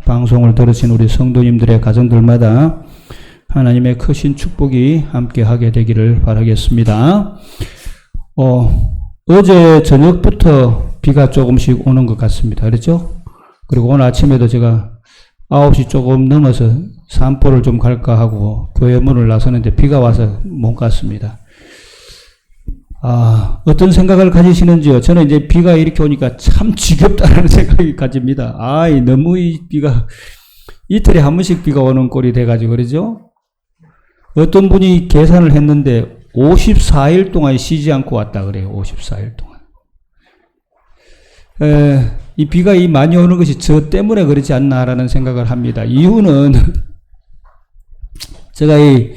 방송을 들으신 우리 성도님들의 가정들마다 하나님의 크신 축복이 함께하게 되기를 바라겠습니다. 어제 저녁부터 비가 조금씩 오는 것 같습니다. 그렇죠? 그리고 오늘 아침에도 제가 9시 조금 넘어서 산보를 좀 갈까 하고 교회 문을 나서는데 비가 와서 못 갔습니다. 어떤 생각을 가지시는지요? 저는 이제 비가 이렇게 오니까 참 지겹다라는 생각이 가집니다. 너무 이 비가 이틀에 한 번씩 비가 오는 꼴이 돼가지고 그러죠? 어떤 분이 계산을 했는데 54일 동안 쉬지 않고 왔다 그래요. 54일 동안. 이 비가 많이 오는 것이 저 때문에 그렇지 않나라는 생각을 합니다. 이유는 제가 이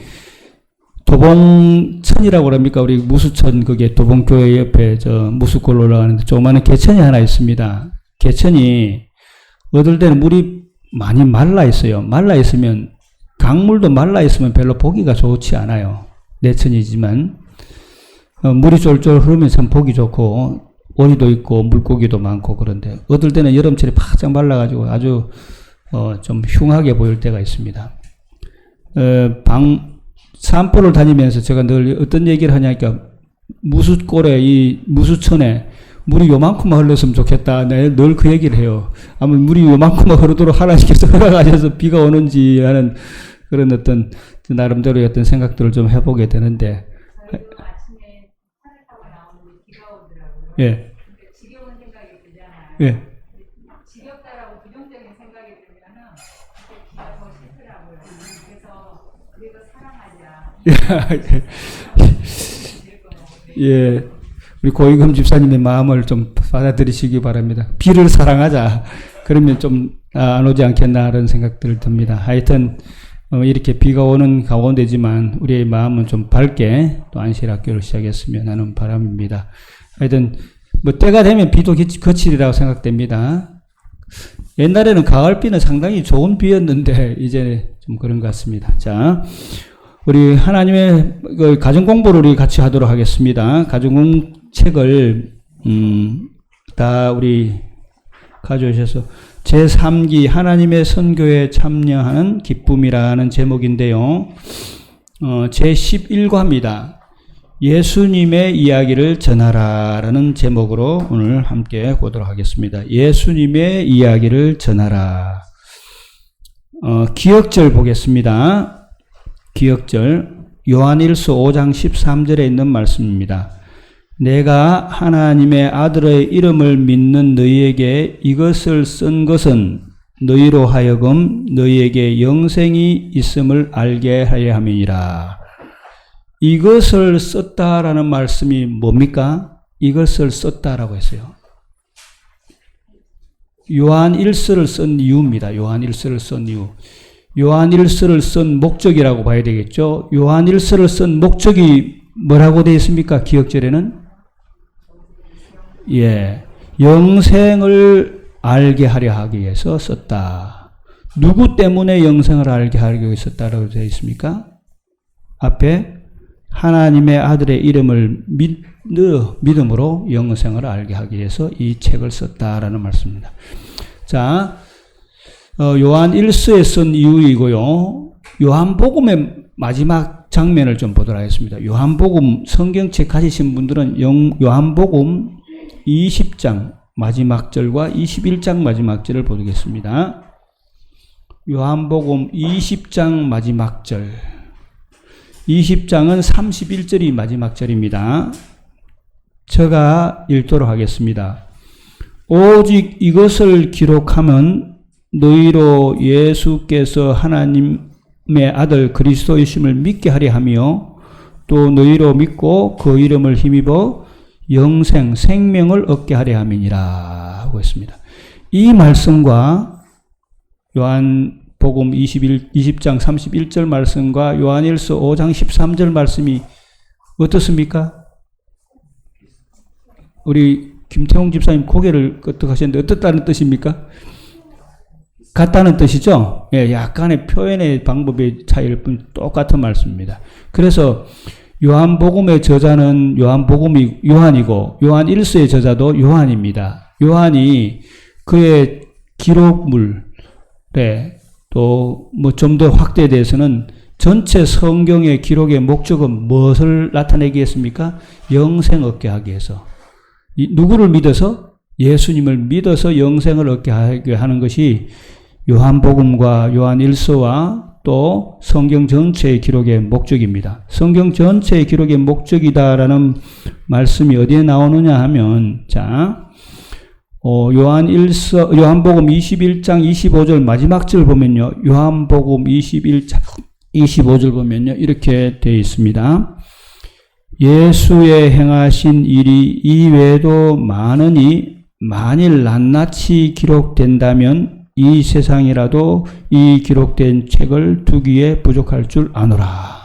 도봉천이라고 합니까? 우리 무수천, 그게 도봉교회 옆에 무수골로 올라가는데 조그마한 개천이 하나 있습니다. 개천이 어떨 때는 물이 많이 말라 있어요. 말라 있으면, 강물도 말라 있으면 별로 보기가 좋지 않아요. 내천이지만. 물이 쫄쫄 흐르면 참 보기 좋고, 오리도 있고, 물고기도 많고 그런데, 어떨 때는 여름철에 바짝 말라가지고 아주, 좀 흉하게 보일 때가 있습니다. 산보를 다니면서 제가 늘 어떤 얘기를 하냐니까 무수골에 이 무수천에 물이 요만큼만 흘렀으면 좋겠다. 내가 늘 그 얘기를 해요. 아마 물이 요만큼만 흐르도록 하나님께서 허락하셔서 비가 오는지 하는 그런 어떤 나름대로의 어떤 생각들을 좀 해보게 되는데. 아침에 차를 타고 나오는데 비가 오더라고요. 예. 지겨운 생각이 들잖아요. 예. 지겹다라고 부정적인 생각이 들면은 비가 더 싫더라고요. 그래서 사랑하자. 예. 우리 고이금 집사님의 마음을 좀 받아들이시기 바랍니다. 비를 사랑하자. 그러면 좀 안 오지 않겠나 하는 생각들을 듭니다. 하여튼 이렇게 비가 오는 가운데지만 우리의 마음은 좀 밝게 또 안실학교를 시작했으면 하는 바람입니다. 하여튼 때가 되면 비도 그치리라고 생각됩니다. 옛날에는 가을비는 상당히 좋은 비였는데 이제 좀 그런 것 같습니다. 자, 우리 하나님의 가정 공부를 우리 같이 하도록 하겠습니다. 가정 공책을 다 우리 가져오셔서 제3기 하나님의 선교에 참여하는 기쁨이라는 제목인데요. 제11과입니다. 예수님의 이야기를 전하라라는 제목으로 오늘 함께 보도록 하겠습니다. 예수님의 이야기를 전하라. 기억절 보겠습니다. 기억절 요한일서 5장 13절에 있는 말씀입니다. 내가 하나님의 아들의 이름을 믿는 너희에게 이것을 쓴 것은 너희로 하여금 너희에게 영생이 있음을 알게 하려 함이니라. 이것을 썼다라는 말씀이 뭡니까? 이것을 썼다라고 했어요. 요한일서를 쓴 이유입니다. 요한일서를 쓴 이유. 요한일서를 쓴 목적이라고 봐야 되겠죠. 요한일서를 쓴 목적이 뭐라고 되어 있습니까? 기억절에는 영생을 알게 하려 하기 위해서 썼다. 누구 때문에 영생을 알게 하기 위해서 썼다라고 되어 있습니까? 앞에 하나님의 아들의 이름을 믿음으로 영생을 알게 하기 위해서 이 책을 썼다라는 말씀입니다. 자, 요한 1서에 쓴 이유이고요. 요한복음의 마지막 장면을 좀 보도록 하겠습니다. 요한복음 성경책 가지신 분들은 요한복음 20장 마지막 절과 21장 마지막 절을 보겠습니다. 요한복음 20장 마지막 절. 20장은 31절이 마지막 절입니다. 제가 읽도록 하겠습니다. 오직 이것을 기록하면 너희로 예수께서 하나님의 아들 그리스도이심을 믿게 하려 하며 또 너희로 믿고 그 이름을 힘입어 영생, 생명을 얻게 하려 함이니라 하고 있습니다. 이 말씀과 요한복음 20장 31절 말씀과 요한일서 5장 13절 말씀이 어떻습니까? 우리 김태홍 집사님 고개를 끄덕하셨는데 어떻다는 뜻입니까? 같다는 뜻이죠? 예, 약간의 표현의 방법의 차이일 뿐 똑같은 말씀입니다. 그래서 요한복음의 저자는 요한이고 요한일서의 저자도 요한입니다. 요한이 그의 기록물, 또 뭐 좀 더 확대돼서는 전체 성경의 기록의 목적은 무엇을 나타내겠습니까? 영생 얻게 하기 위해서. 누구를 믿어서? 예수님을 믿어서 영생을 얻게 하게 하는 것이 요한복음과 요한일서와 또 성경 전체의 기록의 목적입니다. 성경 전체의 기록의 목적이다라는 말씀이 어디에 나오느냐 하면, 자, 요한복음 21장 25절 마지막 절 보면요. 요한복음 21장 25절 보면요. 이렇게 되어 있습니다. 예수의 행하신 일이 이외에도 많으니 만일 낱낱이 기록된다면 이 세상이라도 이 기록된 책을 두기에 부족할 줄 아노라.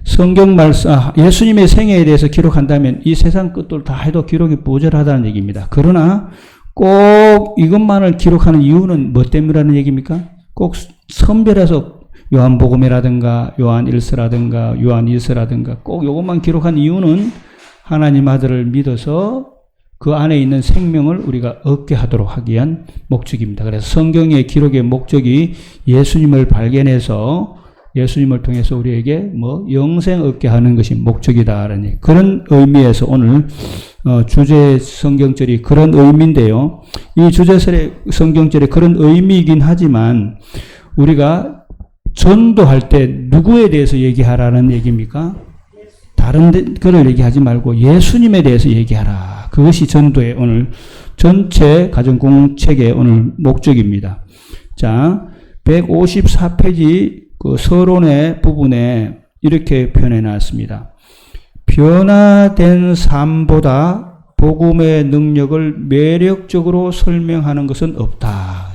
성경 말씀, 예수님의 생애에 대해서 기록한다면 이 세상 것들 다 해도 기록이 모자라다는 얘기입니다. 그러나 꼭 이것만을 기록하는 이유는 뭐 때문이라는 얘기입니까? 꼭 선별해서 요한복음이라든가 요한일서라든가 요한일서라든가 꼭 이것만 기록한 이유는 하나님 아들을 믿어서 그 안에 있는 생명을 우리가 얻게 하도록 하기 위한 목적입니다. 그래서 성경의 기록의 목적이 예수님을 발견해서 예수님을 통해서 우리에게 영생 얻게 하는 것이 목적이다라는 그런 의미에서 오늘 주제 성경절이 그런 의미인데요. 이 주제 성경절이 그런 의미이긴 하지만 우리가 전도할 때 누구에 대해서 얘기하라는 얘기입니까? 다른 거를 얘기하지 말고 예수님에 대해서 얘기하라. 그것이 전도의 오늘 전체 가정공책의 오늘 목적입니다. 자, 154페이지 그 서론의 부분에 이렇게 표현해 놨습니다. 변화된 삶보다 복음의 능력을 매력적으로 설명하는 것은 없다.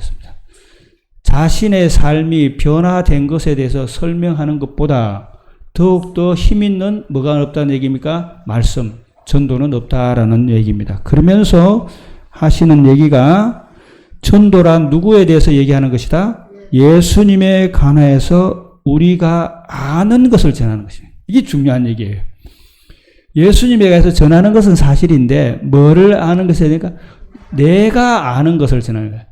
자신의 삶이 변화된 것에 대해서 설명하는 것보다 더욱더 힘있는 뭐가 없다는 얘기입니까? 말씀, 전도는 없다라는 얘기입니다. 그러면서 하시는 얘기가 전도란 누구에 대해서 얘기하는 것이다? 예수님에 관해서 우리가 아는 것을 전하는 것입니다. 이게 중요한 얘기예요. 예수님에 관해서 전하는 것은 사실인데 뭐를 아는 것이 되니까 내가 아는 것을 전하는 거예요.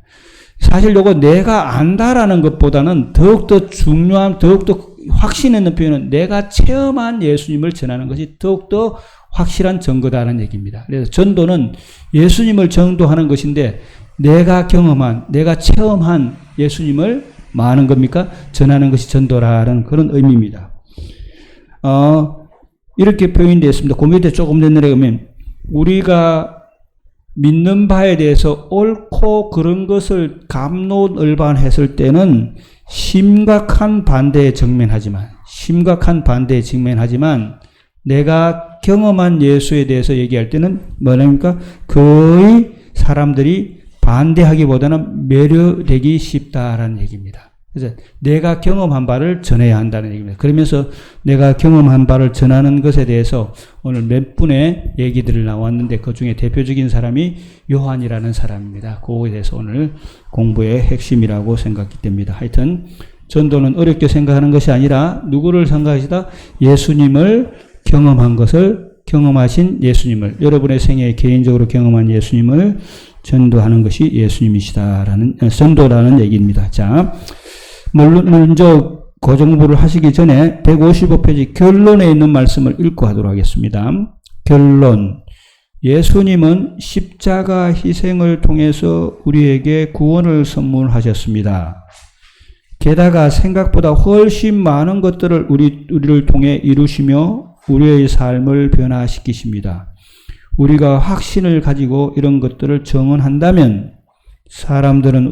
사실 요거 내가 안다라는 것보다는 더욱더 중요한, 더욱더 확신 있는 표현은 내가 체험한 예수님을 전하는 것이 더욱더 확실한 증거다라는 얘기입니다. 그래서 전도는 예수님을 전도하는 것인데 내가 경험한, 내가 체험한 예수님을 뭐 하는 겁니까? 전하는 것이 전도라는 그런 의미입니다. 이렇게 표현되어 있습니다. 그 밑에 조금 더 내려가면 우리가 믿는 바에 대해서 옳고 그런 것을 갑론을반했을 때는 심각한 반대에 직면하지만 내가 경험한 예수에 대해서 얘기할 때는 뭐랍니까? 거의 사람들이 반대하기보다는 매료되기 쉽다라는 얘기입니다. 그래서 내가 경험한 바를 전해야 한다는 얘기입니다. 그러면서 내가 경험한 바를 전하는 것에 대해서 오늘 몇 분의 얘기들을 나왔는데 그 중에 대표적인 사람이 요한이라는 사람입니다. 그거에 대해서 오늘 공부의 핵심이라고 생각이 됩니다. 하여튼 전도는 어렵게 생각하는 것이 아니라 누구를 생각하시다? 예수님을 경험한 것을 경험하신 예수님을 여러분의 생애에 개인적으로 경험한 예수님을 전도하는 것이 예수님이시다라는 전도라는 얘기입니다. 자, 먼저 고정부를 하시기 전에 155페이지 결론에 있는 말씀을 읽고 하도록 하겠습니다. 결론. 예수님은 십자가 희생을 통해서 우리에게 구원을 선물하셨습니다. 게다가 생각보다 훨씬 많은 것들을 우리를 통해 이루시며 우리의 삶을 변화시키십니다. 우리가 확신을 가지고 이런 것들을 정언한다면 사람들은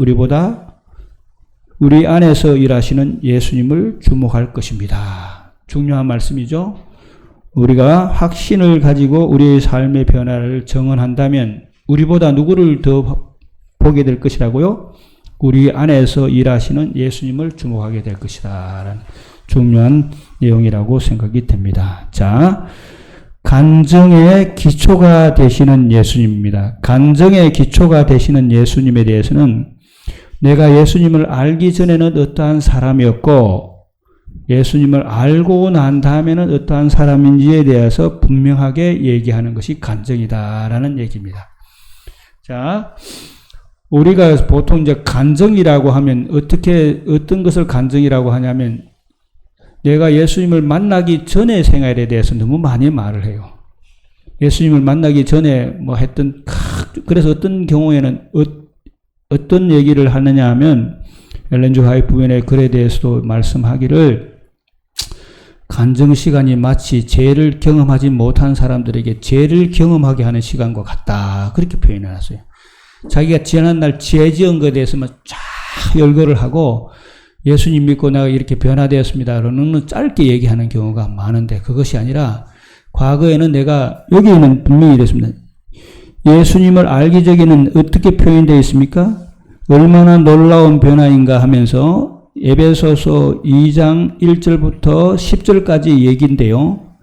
우리 안에서 일하시는 예수님을 주목할 것입니다. 중요한 말씀이죠. 우리가 확신을 가지고 우리의 삶의 변화를 정언한다면 우리보다 누구를 더 보게 될 것이라고요? 우리 안에서 일하시는 예수님을 주목하게 될 것이다 라는 중요한 내용이라고 생각이 됩니다. 자, 간증의 기초가 되시는 예수님입니다. 간증의 기초가 되시는 예수님에 대해서는 내가 예수님을 알기 전에는 어떠한 사람이었고 예수님을 알고 난 다음에는 어떠한 사람인지에 대해서 분명하게 얘기하는 것이 간증이다라는 얘기입니다. 자, 우리가 보통 이제 간증이라고 하면 어떤 것을 간증이라고 하냐면 내가 예수님을 만나기 전의 생활에 대해서 너무 많이 말을 해요. 예수님을 만나기 전에 뭐 했던, 그래서 어떤 경우에는 어떤 얘기를 하느냐 하면 엘렌 주 화이트 부인의 글에 대해서도 말씀하기를 간증 시간이 마치 죄를 경험하지 못한 사람들에게 죄를 경험하게 하는 시간과 같다. 그렇게 표현해놨어요. 자기가 지난날 죄 지은 것에 대해서만 쫙 열거를 하고 예수님 믿고 내가 이렇게 변화되었습니다. 그러는 짧게 얘기하는 경우가 많은데 그것이 아니라 과거에는 내가 여기에는 분명히 이랬습니다. 예수님을 알기 전에는 어떻게 표현되어 있습니까? 얼마나 놀라운 변화인가 하면서 에베소서 2장 1절부터 10절까지 얘기인데요.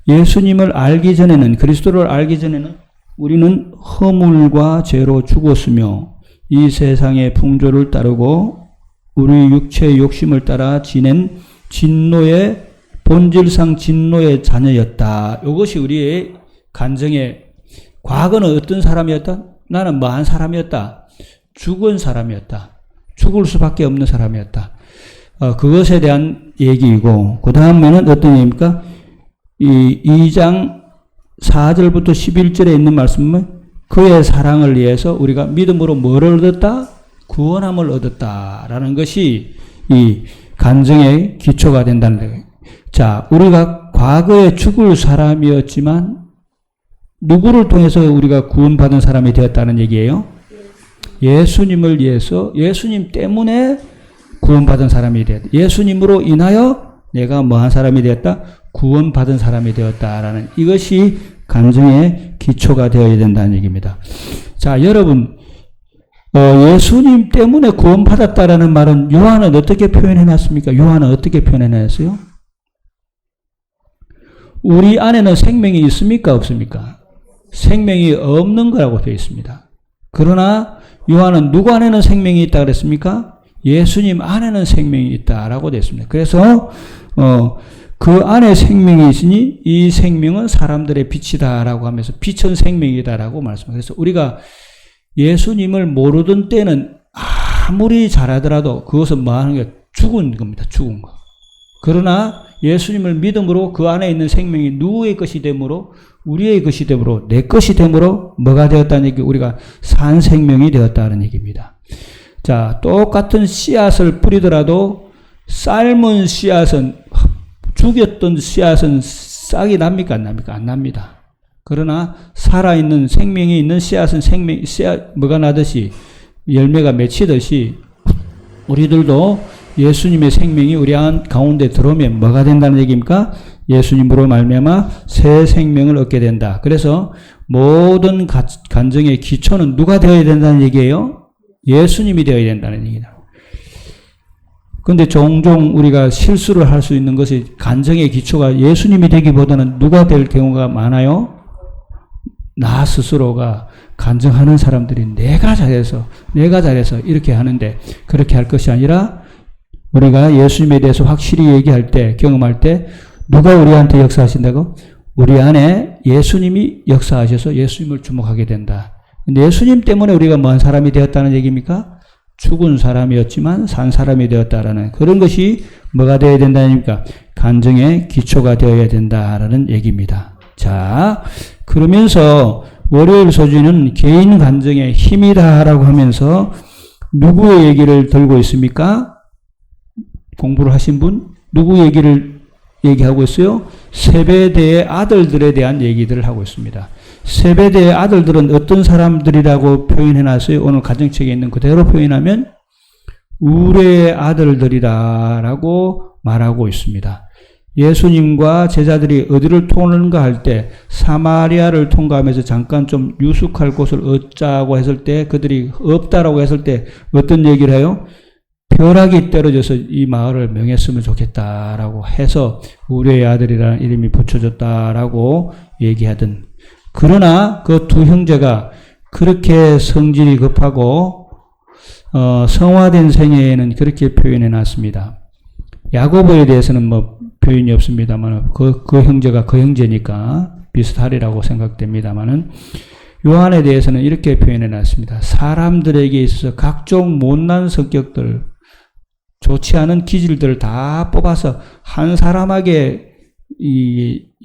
예수님을 알기 전에는, 그리스도를 알기 전에는 우리는 허물과 죄로 죽었으며 이 세상의 풍조를 따르고 우리 육체의 욕심을 따라 지낸 진노의 본질상 진노의 자녀였다. 이것이 우리의 간증의 과거는 어떤 사람이었다? 나는 뭐한 사람이었다. 죽은 사람이었다. 죽을 수밖에 없는 사람이었다. 그것에 대한 얘기이고 그 다음에는 어떤 얘기입니까? 이 2장 4절부터 11절에 있는 말씀은 그의 사랑을 위해서 우리가 믿음으로 뭐를 얻었다? 구원함을 얻었다라는 것이 이 간증의 기초가 된다는 거예요. 자, 우리가 과거에 죽을 사람이었지만 누구를 통해서 우리가 구원받은 사람이 되었다는 얘기예요? 예수님을 위해서, 예수님 때문에 구원받은 사람이 되었다. 예수님으로 인하여 내가 뭐한 사람이 되었다? 구원받은 사람이 되었다라는 이것이 간증의 기초가 되어야 된다는 얘기입니다. 자, 여러분, 예수님 때문에 구원받았다라는 말은 요한은 어떻게 표현해놨습니까? 요한은 어떻게 표현해놨어요? 우리 안에는 생명이 있습니까? 없습니까? 생명이 없는 거라고 되어 있습니다. 그러나 요한은 누구 안에는 생명이 있다 그랬습니까? 예수님 안에는 생명이 있다라고 되어 있습니다. 그래서 그 안에 생명이 있으니 이 생명은 사람들의 빛이다라고 하면서 빛은 생명이다라고 말씀합니다. 그래서 우리가 예수님을 모르던 때는 아무리 잘하더라도 그것은 뭐 하는 게 죽은 겁니다. 죽은 거. 그러나 예수님을 믿음으로 그 안에 있는 생명이 누구의 것이 되므로 우리의 것이 되므로 내 것이 되므로 뭐가 되었다는 얘기, 우리가 산 생명이 되었다는 얘기입니다. 자, 똑같은 씨앗을 뿌리더라도 삶은 씨앗은, 죽였던 씨앗은 싹이 납니까? 안 납니까? 안 납니다. 그러나 살아있는 생명이 있는 씨앗은 씨앗 뭐가 나듯이 열매가 맺히듯이 우리들도 예수님의 생명이 우리 가운데 들어오면 뭐가 된다는 얘기입니까? 예수님으로 말미암아 새 생명을 얻게 된다. 그래서 모든 간증의 기초는 누가 되어야 된다는 얘기예요? 예수님이 되어야 된다는 얘기다. 그런데 종종 우리가 실수를 할 수 있는 것이 간증의 기초가 예수님이 되기보다는 누가 될 경우가 많아요? 나 스스로가 간증하는 사람들이 내가 잘해서 이렇게 하는데 그렇게 할 것이 아니라 우리가 예수님에 대해서 확실히 얘기할 때, 경험할 때 누가 우리한테 역사하신다고? 우리 안에 예수님이 역사하셔서 예수님을 주목하게 된다. 근데 예수님 때문에 우리가 뭐한 사람이 되었다는 얘기입니까? 죽은 사람이었지만 산 사람이 되었다라는 그런 것이 뭐가 되어야 된다는 얘기입니까? 간증의 기초가 되어야 된다라는 얘기입니다. 자, 그러면서 월요일 소주는 개인 간증의 힘이다라고 하면서 누구의 얘기를 들고 있습니까? 공부를 하신 분? 누구 얘기를 얘기하고 있어요? 세베대의 아들들에 대한 얘기들을 하고 있습니다. 세베대의 아들들은 어떤 사람들이라고 표현해놨어요? 오늘 가정책에 있는 그대로 표현하면 우레의 아들들이라고 말하고 있습니다. 예수님과 제자들이 어디를 통하는가 할 때 사마리아를 통과하면서 잠깐 좀 유숙할 곳을 얻자고 했을 때 그들이 없다라고 했을 때 어떤 얘기를 해요? 벼락이 떨어져서 이 마을을 명했으면 좋겠다라고 해서 우리의 아들이라는 이름이 붙여졌다라고 얘기하던, 그러나 그 두 형제가 그렇게 성질이 급하고 성화된 생애에는 그렇게 표현해 놨습니다. 야고보에 대해서는 뭐 표현이 없습니다만 그 형제가 그 형제니까 비슷하리라고 생각됩니다만은 요한에 대해서는 이렇게 표현해 놨습니다. 사람들에게 있어서 각종 못난 성격들, 좋지 않은 기질들을 다 뽑아서 한 사람에게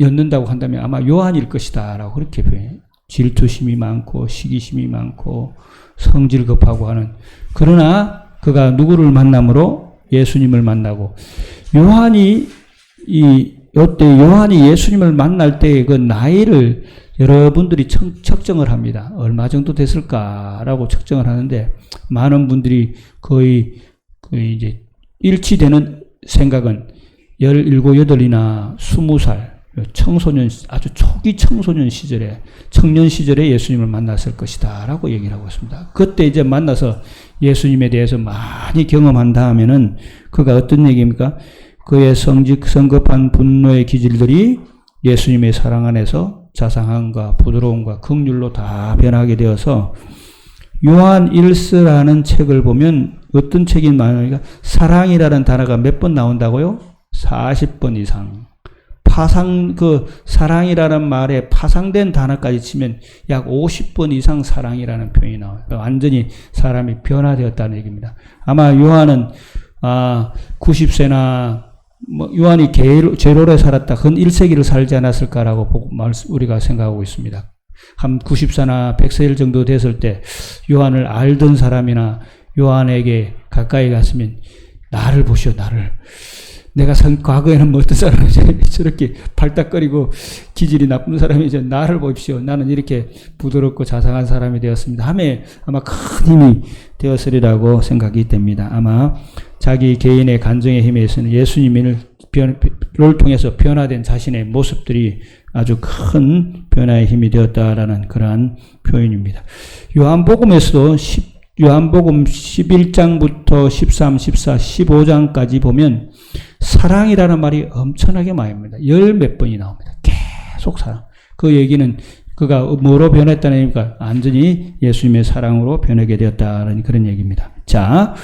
였는다고 한다면 아마 요한일 것이다 라고 그렇게 표현해요. 질투심이 많고 시기심이 많고 성질 급하고 하는, 그러나 그가 누구를 만남으로? 예수님을 만나고, 요한이 예수님을 만날 때의 그 나이를 여러분들이 측정을 합니다. 얼마 정도 됐을까라고 측정을 하는데, 많은 분들이 거의 이제 일치되는 생각은 17, 8이나 20살, 청소년, 아주 초기 청소년 시절에, 청년 시절에 예수님을 만났을 것이다 라고 얘기를 하고 있습니다. 그때 이제 만나서 예수님에 대해서 많이 경험한 다음에는 그가 어떤 얘기입니까? 그의 성급한 분노의 기질들이 예수님의 사랑 안에서 자상함과 부드러움과 긍휼로 다 변하게 되어서, 요한 1서라는 책을 보면 어떤 책이 많으니까 사랑이라는 단어가 몇 번 나온다고요? 40번 이상. 사랑이라는 말에 파상된 단어까지 치면 약 50번 이상 사랑이라는 표현이 나와요. 완전히 사람이 변화되었다는 얘기입니다. 아마 요한은 90세나 요한이 제로에 살았다. 근 1세기를 살지 않았을까라고 우리가 생각하고 있습니다. 한 90세나 100세 정도 됐을 때 요한을 알던 사람이나 요한에게 가까이 갔으면, 나를 보시오, 나를. 내가 과거에는 뭐 어떤 사람이 저렇게 발딱거리고 기질이 나쁜 사람이죠. 나를 보십시오. 나는 이렇게 부드럽고 자상한 사람이 되었습니다. 아마 큰 힘이 되었으리라고 생각이 됩니다. 아마 자기 개인의 간정의 힘에 있어서는 예수님을 통해서 변화된 자신의 모습들이 아주 큰 변화의 힘이 되었다라는 그러한 표현입니다. 요한복음에서도 요한복음 11장부터 13, 14, 15장까지 보면 사랑이라는 말이 엄청나게 많습니다. 열 몇 번이 나옵니다. 계속 사랑. 그 얘기는 그가 뭐로 변했다는 얘기가 완전히 예수님의 사랑으로 변하게 되었다는 그런 얘기입니다. 자,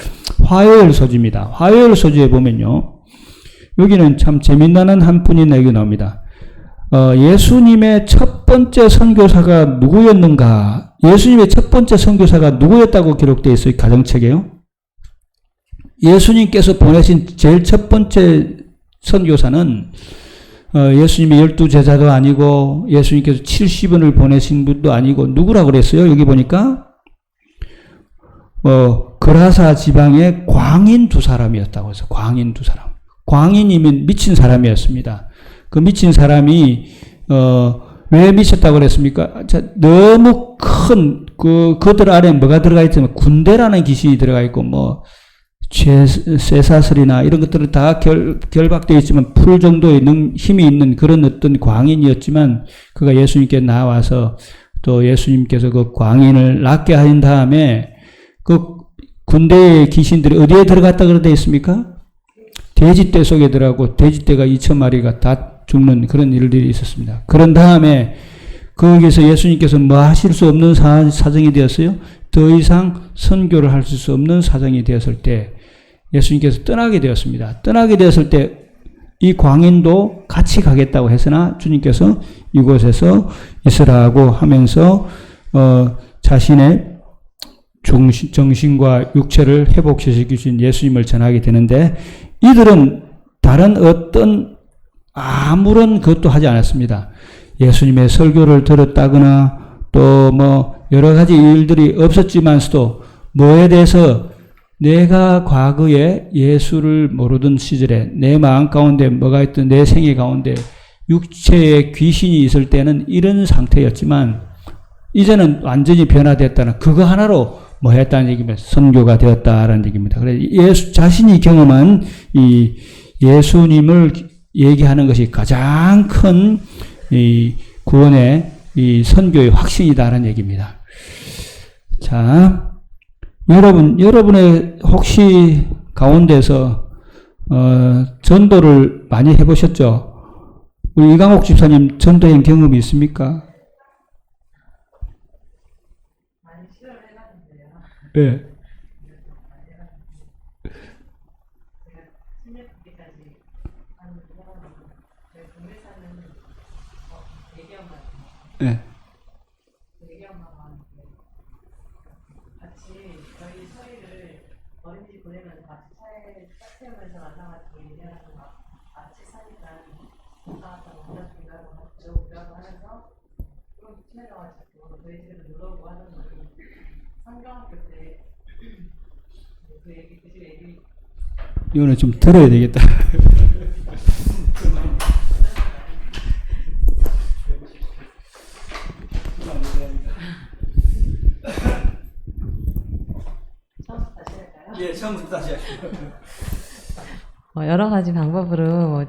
화요일 소지입니다. 화요일 소지에 보면요, 여기는 참 재미나는 한 분이 여기 나옵니다. 예수님의 첫 번째 선교사가 누구였는가? 예수님의 첫 번째 선교사가 누구였다고 기록되어 있어요? 가정책에요. 예수님께서 보내신 제일 첫 번째 선교사는 예수님의 12제자도 아니고 예수님께서 70원을 보내신 분도 아니고 누구라고 그랬어요? 여기 보니까 그라사 지방의 광인 두 사람이었다고 해서, 광인 두 사람. 광인이면 미친 사람이었습니다. 그 미친 사람이 왜 미쳤다고 그랬습니까? 자, 너무 큰 그들 안에 뭐가 들어가 있냐면 군대라는 귀신이 들어가 있고 쇠사슬이나 이런 것들은 다 결박되어 있지만 풀 정도의 힘이 있는 그런 어떤 광인이었지만, 그가 예수님께 나와서 또 예수님께서 그 광인을 낫게 하신 다음에 그 군대의 귀신들이 어디에 들어갔다 그러돼 있습니까? 돼지떼 속에 들어가고 돼지떼가 2,000마리가 다 죽는 그런 일들이 있었습니다. 그런 다음에 거기서 예수님께서 뭐 하실 수 없는 사정이 되었어요. 더 이상 선교를 할 수 없는 사정이 되었을 때 예수님께서 떠나게 되었습니다. 떠나게 되었을 때 이 광인도 같이 가겠다고 했으나 주님께서 이곳에서 있으라고 하면서 자신의 정신과 육체를 회복시키신 예수님을 전하게 되는데, 이들은 다른 어떤 아무런 것도 하지 않았습니다. 예수님의 설교를 들었다거나 또 여러 가지 일들이 없었지만서도 뭐에 대해서 내가 과거에 예수를 모르던 시절에 내 마음 가운데 뭐가 있던 내 생애 가운데 육체에 귀신이 있을 때는 이런 상태였지만 이제는 완전히 변화됐다는 그거 하나로 뭐 했다는 얘기입니다. 선교가 되었다라는 얘기입니다. 그래서 자신이 경험한 이 예수님을 얘기하는 것이 가장 큰 이 구원의 이 선교의 확신이다라는 얘기입니다. 자, 여러분의 혹시 가운데서 전도를 많이 해보셨죠? 우리 이강옥 집사님 전도행 경험이 있습니까? 많이 시도를 해봤는데요. 네. 제가 10년 때까지 하는 경험은 저희 동네 사는 대기업 같은 네. 대기업하고 사태에서 만나가지고 얘기하는 같이 사니까 나갔다고 문학인가고 저기라고 하면서 그럼 친해져가지고 저희 집에도 놀러오고 하는 거예요. 성경학교 때 그 얘기 그 집 얘기 이거는 좀 들어야 되겠다. 처음부터 다시 할까요? 예, 처음부터 다시 하시죠. 여러 가지 방법으로 뭐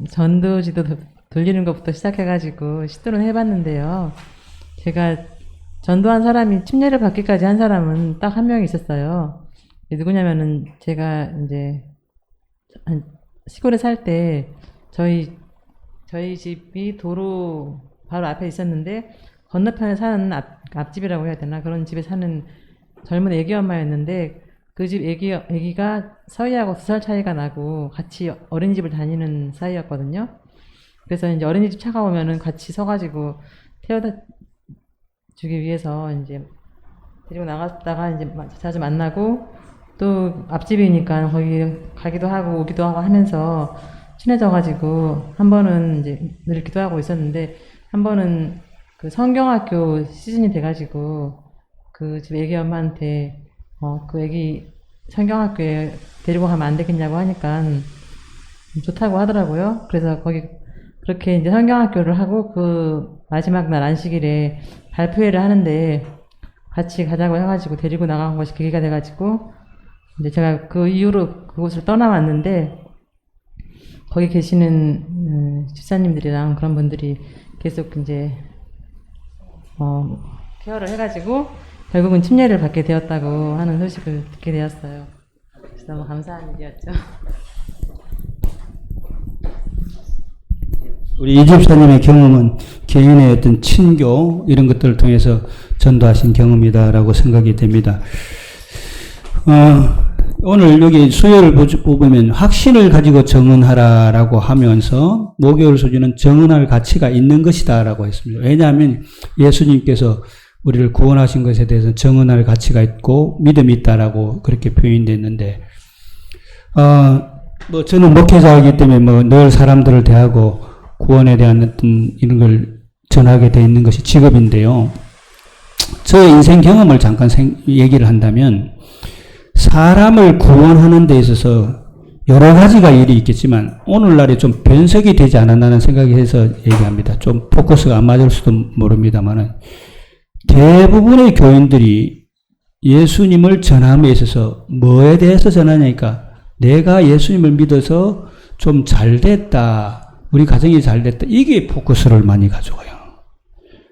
전도지도 돌리는 것부터 시작해가지고 시도는 해봤는데요. 제가 전도한 사람이 침례를 받기까지 한 사람은 딱 한 명이 있었어요. 누구냐면은 제가 이제 시골에 살 때 저희 집이 도로 바로 앞에 있었는데 건너편에 사는 앞집이라고 해야 되나 그런 집에 사는 젊은 애기 엄마였는데 그 집 애기가 서희하고 2살 차이가 나고 같이 어린이집을 다니는 사이였거든요. 그래서 이제 어린이집 차가 오면은 같이 서가지고 태워다 주기 위해서 이제 데리고 나갔다가 이제 자주 만나고 또 앞집이니까 거기 가기도 하고 오기도 하고 하면서 친해져가지고 한 번은 이제 늘 기도하고 있었는데 한 번은 그 성경학교 시즌이 돼가지고 그 집 애기 엄마한테 그 애기 성경학교에 데리고 가면 안 되겠냐고 하니까 좋다고 하더라고요. 그래서 거기 그렇게 이제 성경학교를 하고 그 마지막 날 안식일에 발표회를 하는데 같이 가자고 해가지고 데리고 나간 것이 계기가 돼가지고 이제 제가 그 이후로 그곳을 떠나왔는데 거기 계시는 집사님들이랑 그런 분들이 계속 이제 케어를 해가지고 결국은 침례를 받게 되었다고 하는 소식을 듣게 되었어요. 그래서 너무 감사한 일이었죠. 우리 이 집사님의 경험은 개인의 어떤 친교 이런 것들을 통해서 전도하신 경험이다라고 생각이 됩니다. 오늘 여기 수요를 보면 확신을 가지고 정언하라라고 하면서 목요일 소주는 정언할 가치가 있는 것이다라고 했습니다. 왜냐하면 예수님께서 우리를 구원하신 것에 대해서 정언할 가치가 있고 믿음이 있다라고 그렇게 표현됐는데, 뭐 저는 목회자이기 때문에 뭐 늘 사람들을 대하고 구원에 대한 어떤 이런 걸 전하게 돼 있는 것이 직업인데요. 저의 인생 경험을 잠깐 얘기를 한다면 사람을 구원하는 데 있어서 여러 가지가 일이 있겠지만 오늘날에 좀 변색이 되지 않았나는 생각이 해서 얘기합니다. 좀 포커스가 안 맞을 수도 모릅니다만은 대부분의 교인들이 예수님을 전함에 있어서 뭐에 대해서 전하냐니까 내가 예수님을 믿어서 좀 잘됐다. 우리 가정이 잘됐다. 이게 포커스를 많이 가져가요.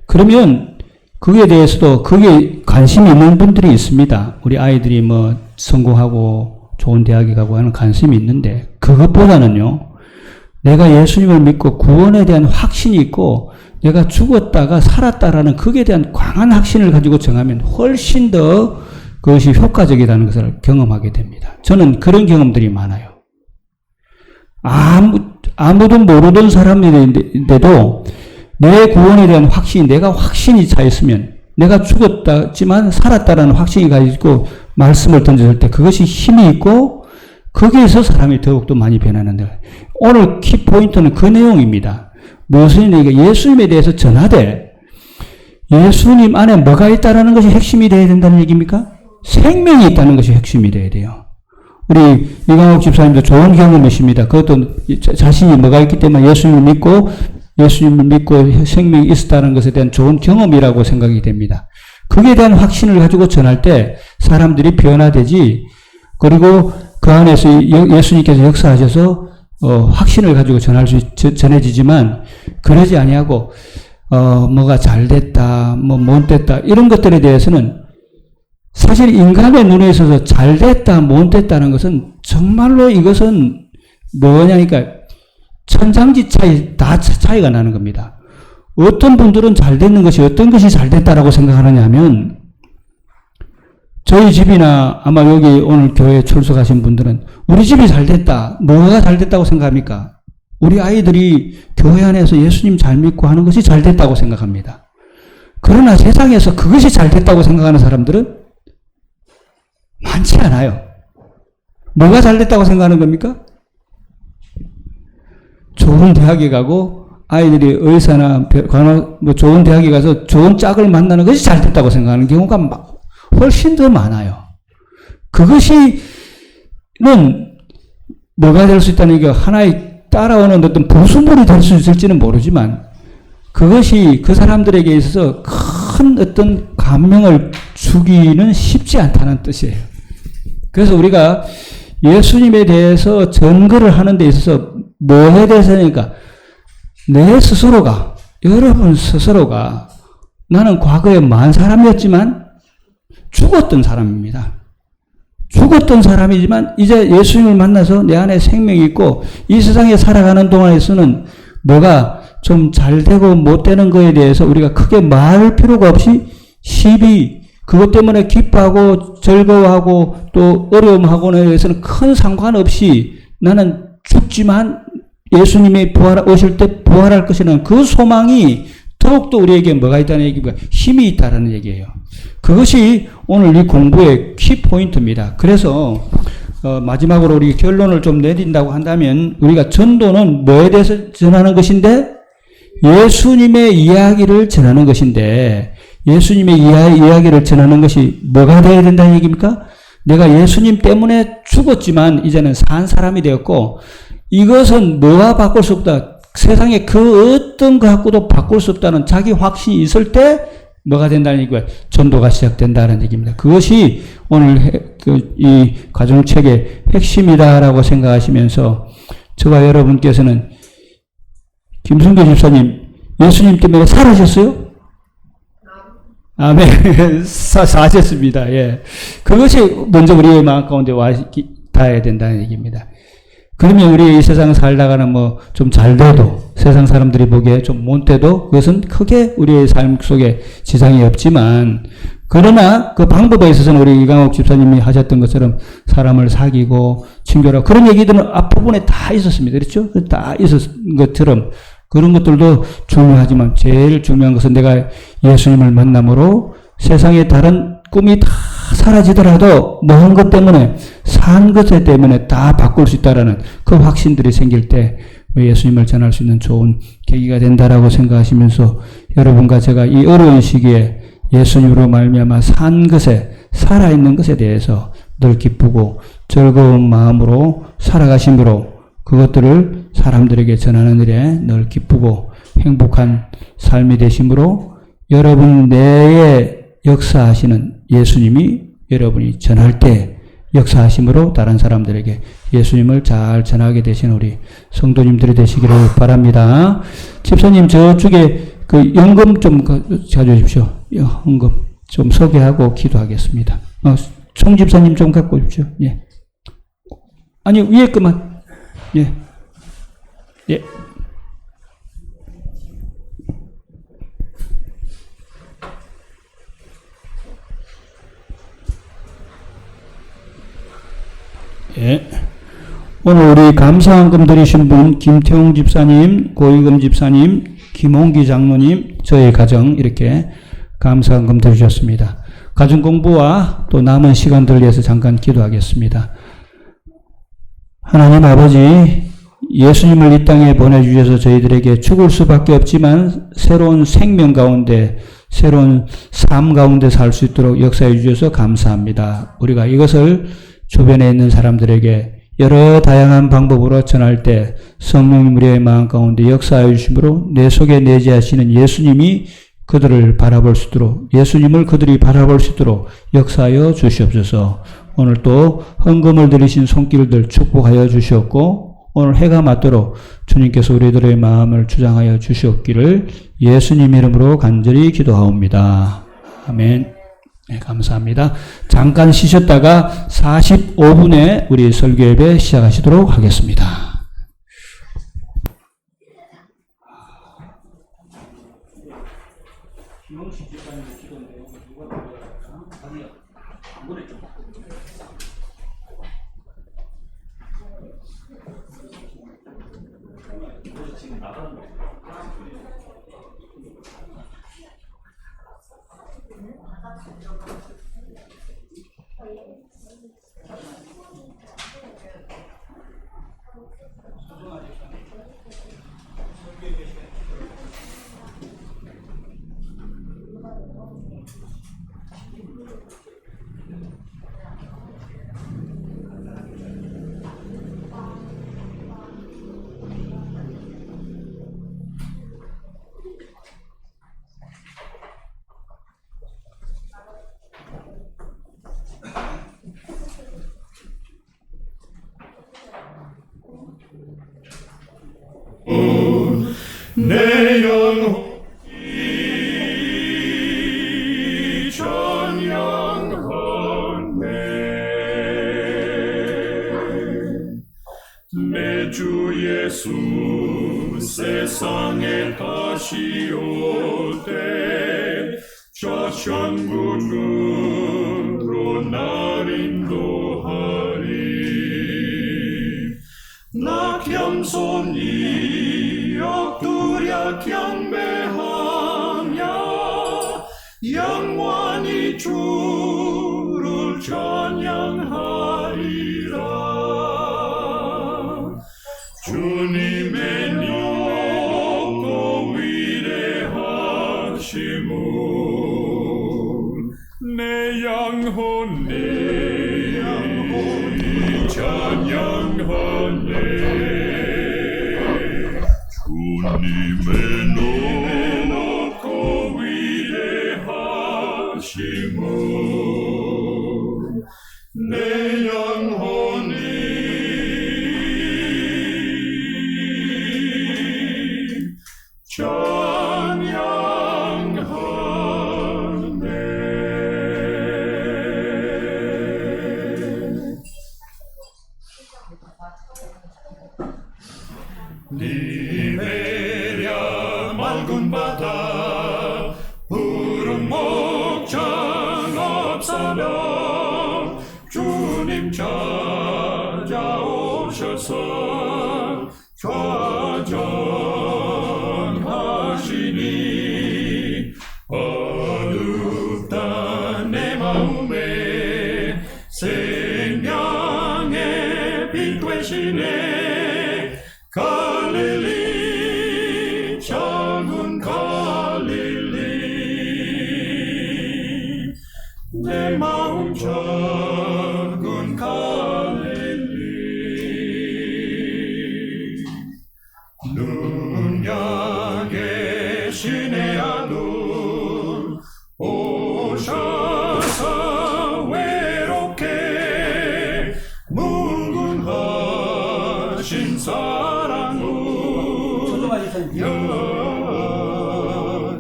그러면 그에 대해서도 그게 관심이 있는 분들이 있습니다. 우리 아이들이 뭐 성공하고 좋은 대학에 가고 하는 관심이 있는데 그것보다는요. 내가 예수님을 믿고 구원에 대한 확신이 있고 내가 죽었다가 살았다라는 그에 대한 강한 확신을 가지고 정하면 훨씬 더 그것이 효과적이라는 것을 경험하게 됩니다. 저는 그런 경험들이 많아요. 아무도 모르던 사람인데도 내 구원에 대한 확신이 내가 확신이 차 있으면 내가 죽었다지만 살았다라는 확신이 가지고 말씀을 던졌을 때 그것이 힘이 있고 거기에서 사람이 더욱더 많이 변하는데 오늘 키포인트는 그 내용입니다. 무엇을 얘기해? 예수님에 대해서 전하되 예수님 안에 뭐가 있다라는 것이 핵심이 되어야 된다는 얘기입니까? 생명이 있다는 것이 핵심이 되어야 돼요. 우리 이광옥 집사님도 좋은 경험이십니다. 그것도 자신이 뭐가 있기 때문에 예수님을 믿고 생명이 있었다는 것에 대한 좋은 경험이라고 생각이 됩니다. 그에 대한 확신을 가지고 전할 때 사람들이 변화되지 그리고 그 안에서 예수님께서 역사하셔서 확신을 가지고 전해지지만 그러지 아니하고 뭐가 잘됐다, 뭐 못됐다 이런 것들에 대해서는 사실 인간의 눈에 있어서 잘됐다, 못됐다는 것은 정말로 이것은 뭐냐니까 천장지 차이, 다 차이가 나는 겁니다. 어떤 분들은 잘됐는 것이 어떤 것이 잘됐다라고 생각하느냐 하면 저희 집이나 아마 여기 오늘 교회에 출석하신 분들은 우리 집이 잘됐다. 뭐가 잘됐다고 생각합니까? 우리 아이들이 교회 안에서 예수님 잘 믿고 하는 것이 잘됐다고 생각합니다. 그러나 세상에서 그것이 잘됐다고 생각하는 사람들은 많지 않아요. 뭐가 잘 됐다고 생각하는 겁니까? 좋은 대학에 가고 아이들이 의사나 좋은 대학에 가서 좋은 짝을 만나는 것이 잘 됐다고 생각하는 경우가 훨씬 더 많아요. 그것이는 뭐가 될 수 있다는 게 하나의 따라오는 어떤 보수물이 될 수 있을지는 모르지만 그것이 그 사람들에게 있어서 큰 어떤 감명을 주기는 쉽지 않다는 뜻이에요. 그래서 우리가 예수님에 대해서 전거를 하는 데 있어서 뭐에 대해서니까 내 스스로가, 여러분 스스로가 나는 과거에 망한 사람이었지만 죽었던 사람입니다. 죽었던 사람이지만 이제 예수님을 만나서 내 안에 생명이 있고 이 세상에 살아가는 동안에서는 뭐가 좀 잘 되고 못 되는 거에 대해서 우리가 크게 말할 필요가 없이 시비 그것 때문에 기뻐하고 즐거워하고 또 어려움하고는 대해서는 큰 상관없이 나는 죽지만 예수님이 오실 때 부활할 것이라는 그 소망이 더욱더 우리에게 뭐가 있다는 얘기가 힘이 있다는 얘기예요. 그것이 오늘 이 공부의 키포인트입니다. 그래서 마지막으로 우리 결론을 좀 내린다고 한다면 우리가 전도는 뭐에 대해서 전하는 것인데 예수님의 이야기를 전하는 것인데 예수님의 이야기를 전하는 것이 뭐가 되어야 된다는 얘기입니까? 내가 예수님 때문에 죽었지만 이제는 산 사람이 되었고 이것은 뭐와 바꿀 수 없다. 세상에 그 어떤 것 갖고도 바꿀 수 없다는 자기 확신이 있을 때 뭐가 된다는 얘기가 전도가 시작된다는 얘기입니다. 그것이 오늘 이 가정책의 핵심이다라고 생각하시면서 저와 여러분께서는 김순교 집사님 예수님 때문에 살아셨어요? 아멘. 사셨습니다. 예. 그것이 먼저 우리의 마음 가운데 닿아야 된다는 얘기입니다. 그러면 우리 이 세상 살다가는 뭐 좀 잘 돼도 세상 사람들이 보기에 좀 못돼도 그것은 크게 우리의 삶 속에 지장이 없지만 그러나 그 방법에 있어서는 우리 이강옥 집사님이 하셨던 것처럼 사람을 사귀고 친교하고 그런 얘기들은 앞부분에 다 있었습니다. 그렇죠? 다 있었던 것처럼 그런 것들도 중요하지만 제일 중요한 것은 내가 예수님을 만남으로 세상의 다른 꿈이 다 사라지더라도 먹은 것 때문에 산 것 때문에 다 바꿀 수 있다라는 그 확신들이 생길 때 예수님을 전할 수 있는 좋은 계기가 된다라고 생각하시면서 여러분과 제가 이 어려운 시기에 예수님으로 말미암아 산 것에 살아있는 것에 대해서 늘 기쁘고 즐거운 마음으로 살아가심으로 그것들을 사람들에게 전하는 일에 늘 기쁘고 행복한 삶이 되심으로 여러분 내에 역사하시는 예수님이 여러분이 전할 때 역사하심으로 다른 사람들에게 예수님을 잘 전하게 되신 우리 성도님들이 되시기를 바랍니다. 집사님 저쪽에 그 연금 좀 가져주십시오. 헌금 좀 소개하고 기도하겠습니다. 송 집사님 좀 갖고 오십시오. 예. 아니 위에 것만. 예. 예. 예. 오늘 우리 감사헌금 드리신 분 김태웅 집사님, 고이금 집사님, 김홍기 장로님, 저희 가정 이렇게 감사헌금 드리셨습니다. 가정 공부와 또 남은 시간들을 위해서 잠깐 기도하겠습니다. 하나님 아버지, 예수님을 이 땅에 보내주셔서 저희들에게 죽을 수밖에 없지만 새로운 생명 가운데 새로운 삶 가운데 살 수 있도록 역사해 주셔서 감사합니다. 우리가 이것을 주변에 있는 사람들에게 여러 다양한 방법으로 전할 때 성령님 우리의 마음 가운데 역사해 주심으로 내 속에 내재하시는 예수님이 그들을 바라볼 수 있도록 예수님을 그들이 바라볼 수 있도록 역사하여 주시옵소서. 오늘 또 헌금을 드리신 손길들 축복하여 주시옵고 오늘 해가 맞도록 주님께서 우리들의 마음을 주장하여 주시옵기를 예수님 이름으로 간절히 기도하옵니다. 아멘. 네, 감사합니다. 잠깐 쉬셨다가 45분에 우리 설교 예배 시작하시도록 하겠습니다. 주 예수 세상에 다시 올때 저 천국으로 날 인도하리. 나 겸손히 엎드려 경배하며 영원히 주를 찬양하리라. 주님의 높고 위대하심을 내 영혼이 찬양하네. 주님의 높고 위대하심을 내 영혼이 찬양하네. 니베랴 맑은 바다 푸른 목장 없사며 주님 찾아오셔서 좌정하시니 어둡다 내 마음에 생명의 빛 되시네. 갈릴리 작은 갈릴리 내 마음 작은 갈릴리. 눈야 계시네 아들 오셔서 외롭게 묵은하신 사랑을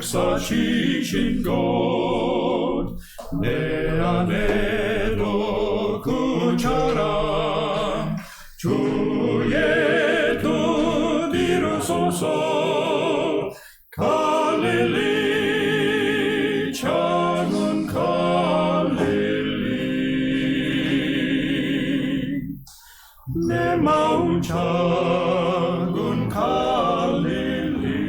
역사시킨 것 내 안에도 그처럼 주의 뜻 이루소서. 갈릴리 작은 갈릴리 내 마음 작은 갈릴리.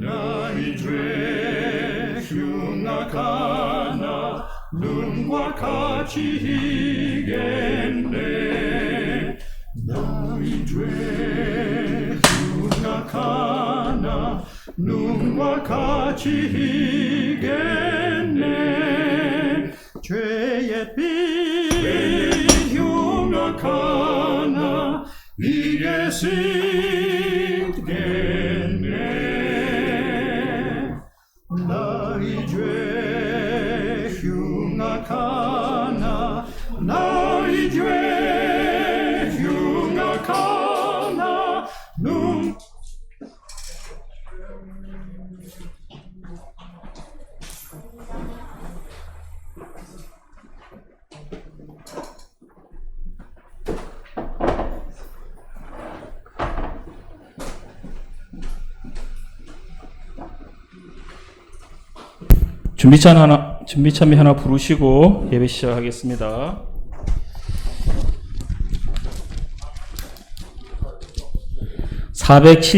나의 죄 흉악하나 눈과 같이 희겠네. 나의 죄 흉악하나 눈과 같이 희겠네. 죄의 빛 흉악하나 이게 씻겠네. 나의 죄 흉악하나 나의 죄 흉악하나 눈 준비참이 하나 부르시고 예배 시작하겠습니다. 470